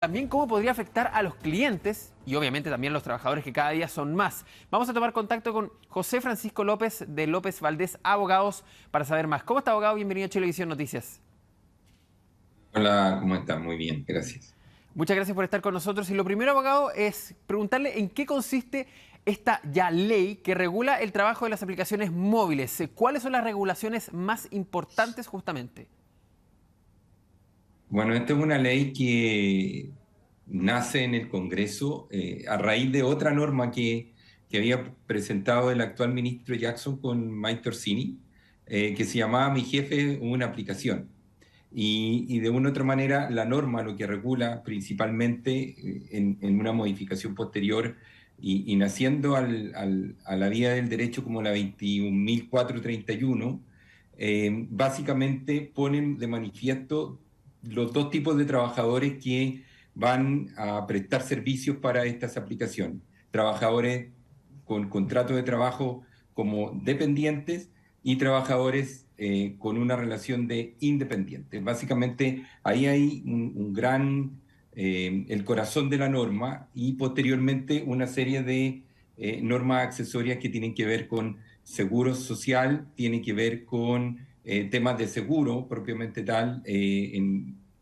También cómo podría afectar a los clientes y obviamente también a los trabajadores que cada día son más. Vamos a tomar contacto con José Francisco López de López Valdés Abogados para saber más. ¿Cómo está, abogado? Bienvenido a Chilevisión Noticias. Hola, ¿cómo estás? Muy bien, gracias. Muchas gracias por estar con nosotros. Y lo primero, abogado, es preguntarle en qué consiste esta ya ley que regula el trabajo de las aplicaciones móviles. ¿Cuáles son las regulaciones más importantes justamente? Bueno, esta es una ley que nace en el Congreso a raíz de otra norma que había presentado el actual ministro Jackson con Mike Torsini, que se llamaba Mi jefe, una aplicación. Y de una u otra manera, la norma lo que regula principalmente en una modificación posterior y naciendo a la vía del derecho como la 21.431, básicamente ponen de manifiesto los dos tipos de trabajadores que van a prestar servicios para estas aplicaciones. Trabajadores con contrato de trabajo como dependientes y trabajadores con una relación de independientes. Básicamente ahí hay un gran, el corazón de la norma y posteriormente una serie de normas accesorias que tienen que ver con seguro social, tienen que ver con temas de seguro propiamente tal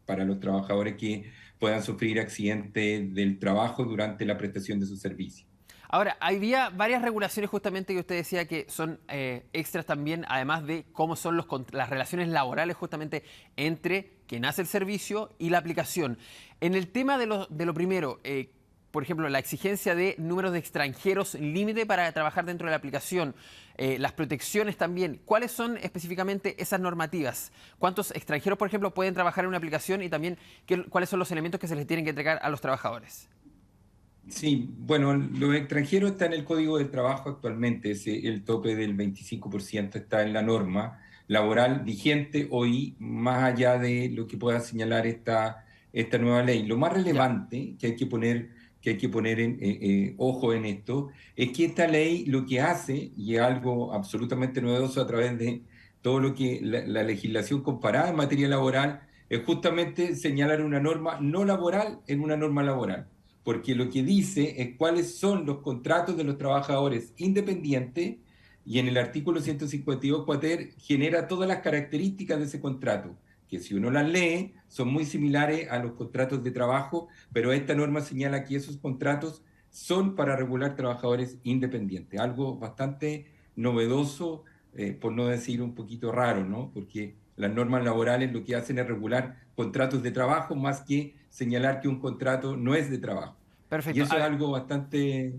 para los trabajadores que puedan sufrir accidentes del trabajo durante la prestación de sus servicios. Ahora, había varias regulaciones justamente que usted decía que son extras también, además de cómo son las relaciones laborales justamente entre quien hace el servicio y la aplicación. En el tema de lo primero, por ejemplo, la exigencia de números de extranjeros límite para trabajar dentro de la aplicación, las protecciones también, ¿cuáles son específicamente esas normativas? ¿Cuántos extranjeros, por ejemplo, pueden trabajar en una aplicación y también cuáles son los elementos que se les tienen que entregar a los trabajadores? Sí, bueno, los extranjeros están en el Código del Trabajo actualmente, el tope del 25% está en la norma laboral vigente hoy, más allá de lo que pueda señalar esta nueva ley. Lo más Ya. relevante que hay que poner ojo en esto es que esta ley lo que hace, y es algo absolutamente novedoso a través de todo lo que la legislación comparada en materia laboral, es justamente señalar una norma no laboral en una norma laboral porque lo que dice es cuáles son los contratos de los trabajadores independientes y en el artículo 152 cuater genera todas las características de ese contrato, que si uno las lee son muy similares a los contratos de trabajo, pero esta norma señala que esos contratos son para regular trabajadores independientes, algo bastante novedoso, por no decir un poquito raro, ¿no? Porque las normas laborales lo que hacen es regular contratos de trabajo más que señalar que un contrato no es de trabajo. Y Perfecto. eso A es ver, algo bastante...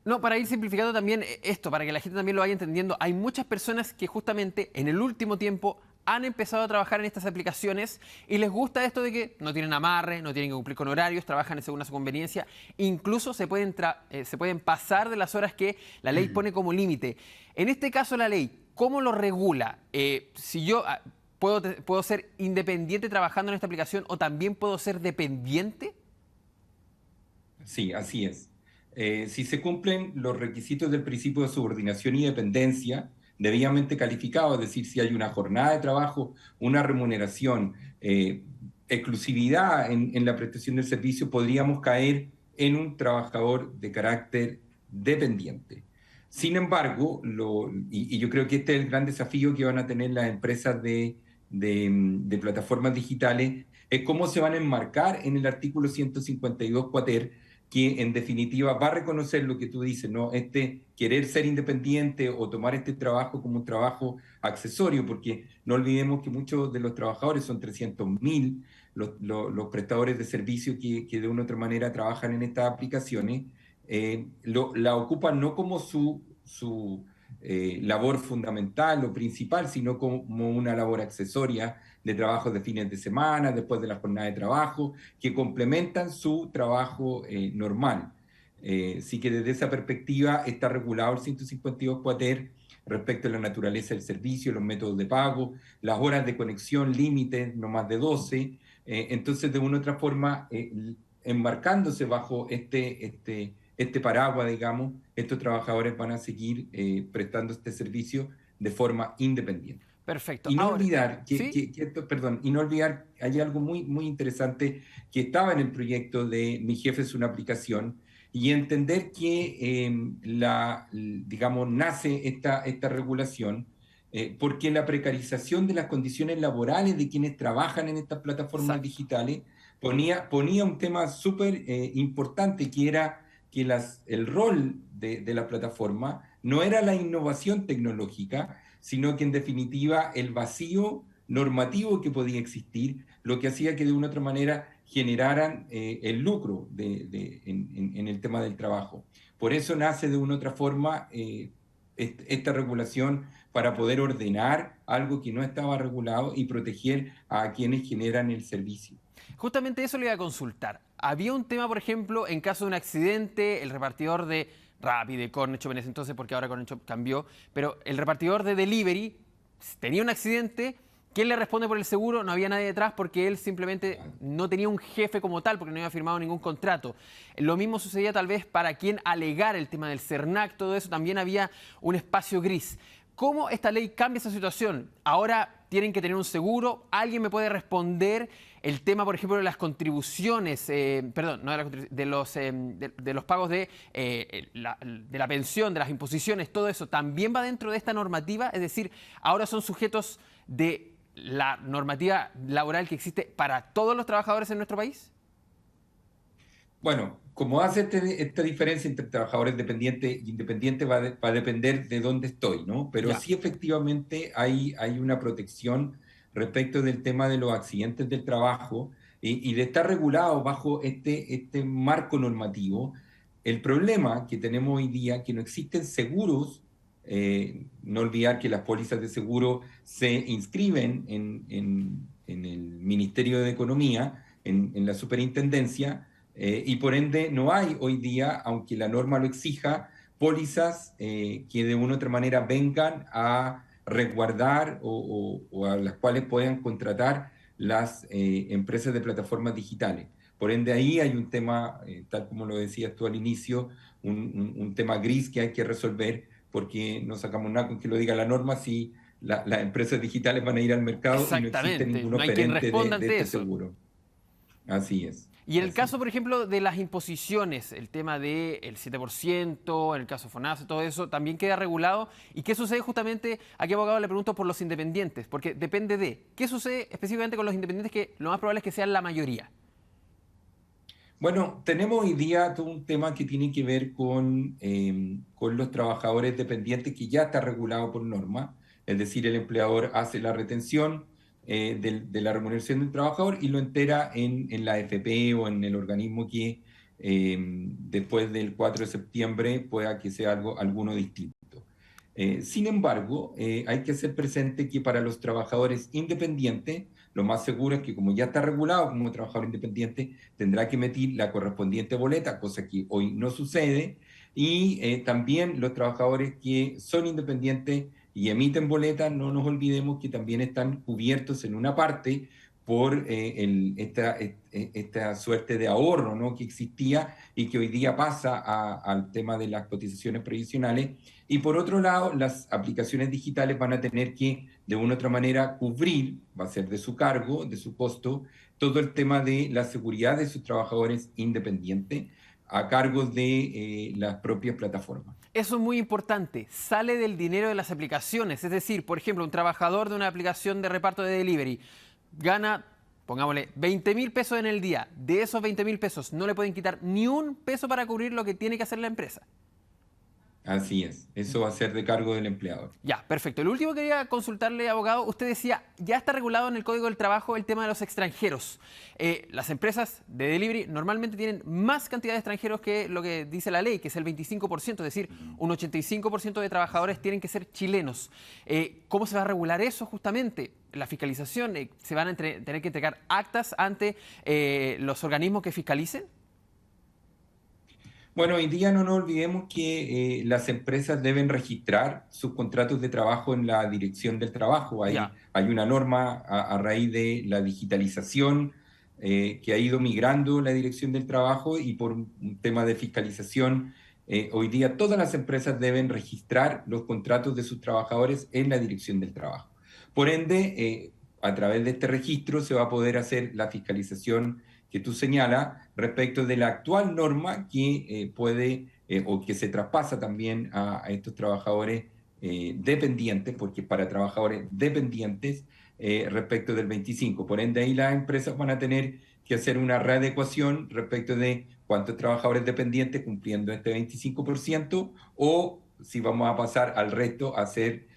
no, para ir simplificando también esto, para que la gente también lo vaya entendiendo, hay muchas personas que justamente en el último tiempo han empezado a trabajar en estas aplicaciones y les gusta esto de que no tienen amarre, no tienen que cumplir con horarios, trabajan según a su conveniencia, incluso se pueden pasar de las horas que la ley pone como límite. En este caso la ley, ¿cómo lo regula? Si yo puedo ser independiente trabajando en esta aplicación o también puedo ser dependiente. Sí, así es. Si se cumplen los requisitos del principio de subordinación y dependencia, debidamente calificado, es decir, si hay una jornada de trabajo, una remuneración, exclusividad en la prestación del servicio, podríamos caer en un trabajador de carácter dependiente. Sin embargo, y yo creo que este es el gran desafío que van a tener las empresas de plataformas digitales, es cómo se van a enmarcar en el artículo 152 cuater que en definitiva va a reconocer lo que tú dices, ¿no? Este querer ser independiente o tomar este trabajo como un trabajo accesorio, porque no olvidemos que muchos de los trabajadores son 300.000 los prestadores de servicios que de una u otra manera trabajan en estas aplicaciones, la ocupan no como su labor fundamental o principal, sino como una labor accesoria de trabajos de fines de semana, después de la jornada de trabajo, que complementan su trabajo normal. Sí que desde esa perspectiva está regulado el 152 cuater respecto a la naturaleza del servicio, los métodos de pago, las horas de conexión límite, no más de 12. Entonces, de una u otra forma, enmarcándose bajo este paraguas, digamos, estos trabajadores van a seguir prestando este servicio de forma independiente. Perfecto. Y no Ahora, olvidar ¿sí? perdón, y no olvidar, hay algo muy, muy interesante que estaba en el proyecto de Mi Jefe es una aplicación, y entender que digamos, nace esta regulación porque la precarización de las condiciones laborales de quienes trabajan en estas plataformas Exacto. digitales ponía un tema súper importante, que era que el rol de la plataforma no era la innovación tecnológica, sino que en definitiva el vacío normativo que podía existir, lo que hacía que de una u otra manera generaran el lucro en el tema del trabajo. Por eso nace de una u otra forma esta regulación para poder ordenar algo que no estaba regulado y proteger a quienes generan el servicio. Justamente eso le iba a consultar. Había un tema, por ejemplo, en caso de un accidente, el repartidor de Rappi, de Cornershop en ese entonces, porque ahora Cornershop cambió, pero el repartidor de delivery tenía un accidente. ¿Quién le responde por el seguro? No había nadie detrás porque él simplemente no tenía un jefe como tal, porque no había firmado ningún contrato. Lo mismo sucedía tal vez para quien alegara el tema del CERNAC, todo eso, también había un espacio gris. ¿Cómo esta ley cambia esa situación? Ahora tienen que tener un seguro. ¿Alguien me puede responder el tema, por ejemplo, de las contribuciones, perdón, no de, de los pagos de la pensión, de las imposiciones, todo eso, también va dentro de esta normativa? Es decir, ahora son sujetos de la normativa laboral que existe para todos los trabajadores en nuestro país. Bueno, como hace esta diferencia entre trabajadores dependientes e independientes va a depender de dónde estoy, ¿no? Pero Ya, sí efectivamente hay una protección respecto del tema de los accidentes del trabajo y de estar regulado bajo este marco normativo. El problema que tenemos hoy día, que no existen seguros, no olvidar que las pólizas de seguro se inscriben en el Ministerio de Economía, en la superintendencia, y por ende no hay hoy día, aunque la norma lo exija, pólizas que de una u otra manera vengan a resguardar o a las cuales puedan contratar las empresas de plataformas digitales. Por ende ahí hay un tema, tal como lo decías tú al inicio, un tema gris que hay que resolver, porque no sacamos nada con que lo diga la norma si las empresas digitales van a ir al mercado y no existe exactamente. ningún No hay quien oferente responda de ante este eso. seguro. Así es, Y en el así caso, es. por ejemplo, de las imposiciones, el tema del 7%, en el caso FONASA, todo eso, también queda regulado. ¿Y qué sucede justamente? Aquí, abogado, le pregunto por los independientes, porque depende de qué sucede específicamente con los independientes, que lo más probable es que sean la mayoría. Bueno, tenemos hoy día todo un tema que tiene que ver con los trabajadores dependientes que ya está regulado por norma, es decir, el empleador hace la retención de la remuneración del trabajador y lo entera en la AFP o en el organismo que después del 4 de septiembre pueda que sea alguno distinto. Sin embargo, hay que hacer presente que para los trabajadores independientes, lo más seguro es que como ya está regulado como trabajador independiente, tendrá que emitir la correspondiente boleta, cosa que hoy no sucede, y también los trabajadores que son independientes y emiten boletas, no nos olvidemos que también están cubiertos en una parte por esta suerte de ahorro, ¿no?, que existía y que hoy día pasa al tema de las cotizaciones previsionales. Y por otro lado, las aplicaciones digitales van a tener que, de una u otra manera, cubrir, va a ser de su cargo, de su costo, todo el tema de la seguridad de sus trabajadores independientes a cargo de las propias plataformas. Eso es muy importante. Sale del dinero de las aplicaciones. Es decir, por ejemplo, un trabajador de una aplicación de reparto de delivery gana, pongámosle, 20.000 pesos en el día. De esos 20.000 pesos no le pueden quitar ni un peso para cubrir lo que tiene que hacer la empresa. Así es, eso va a ser de cargo del empleador. Ya, perfecto. El último que quería consultarle, abogado, usted decía, ya está regulado en el Código del Trabajo el tema de los extranjeros. Las empresas de delivery normalmente tienen más cantidad de extranjeros que lo que dice la ley, que es el 25%, es decir, un 85% de trabajadores tienen que ser chilenos. ¿Cómo se va a regular eso justamente? La fiscalización, ¿se van a tener que entregar actas ante los organismos que fiscalicen? Bueno, hoy día no nos olvidemos que las empresas deben registrar sus contratos de trabajo en la Dirección del Trabajo. Ya. Hay una norma a raíz de la digitalización que ha ido migrando la Dirección del Trabajo y por un tema de fiscalización, hoy día todas las empresas deben registrar los contratos de sus trabajadores en la Dirección del Trabajo. Por ende, a través de este registro se va a poder hacer la fiscalización que tú señalas respecto de la actual norma que puede o que se traspasa también a estos trabajadores dependientes, porque es para trabajadores dependientes respecto del 25. Por ende, ahí las empresas van a tener que hacer una readecuación respecto de cuántos trabajadores dependientes cumpliendo este 25% o si vamos a pasar al resto a ser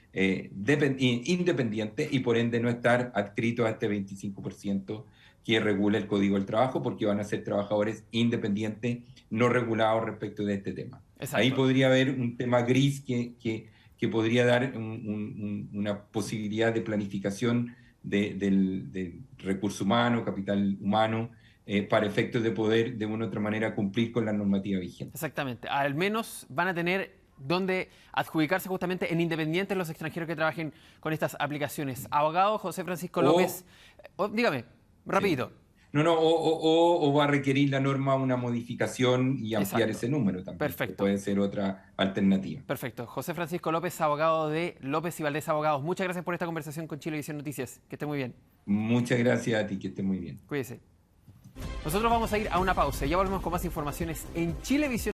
independiente y por ende no estar adscritos a este 25% que regula el Código del Trabajo, porque van a ser trabajadores independientes no regulados respecto de este tema. Ahí Exacto. podría haber un tema gris que podría dar una posibilidad de planificación del recurso humano, capital humano, para efectos de poder de una u otra manera cumplir con la normativa vigente. Exactamente. Al menos van a tener donde adjudicarse justamente en independientes los extranjeros que trabajen con estas aplicaciones. Abogado José Francisco López, dígame, Sí. rapidito. No, no, o va a requerir la norma una modificación y ampliar Exacto. ese número también, que Perfecto. puede ser otra alternativa. Perfecto. José Francisco López, abogado de López y Valdés Abogados. Muchas gracias por esta conversación con Chilevisión Noticias. Que esté muy bien. Muchas gracias a ti, que estés muy bien. Cuídese. Nosotros vamos a ir a una pausa y ya volvemos con más informaciones en Chilevisión.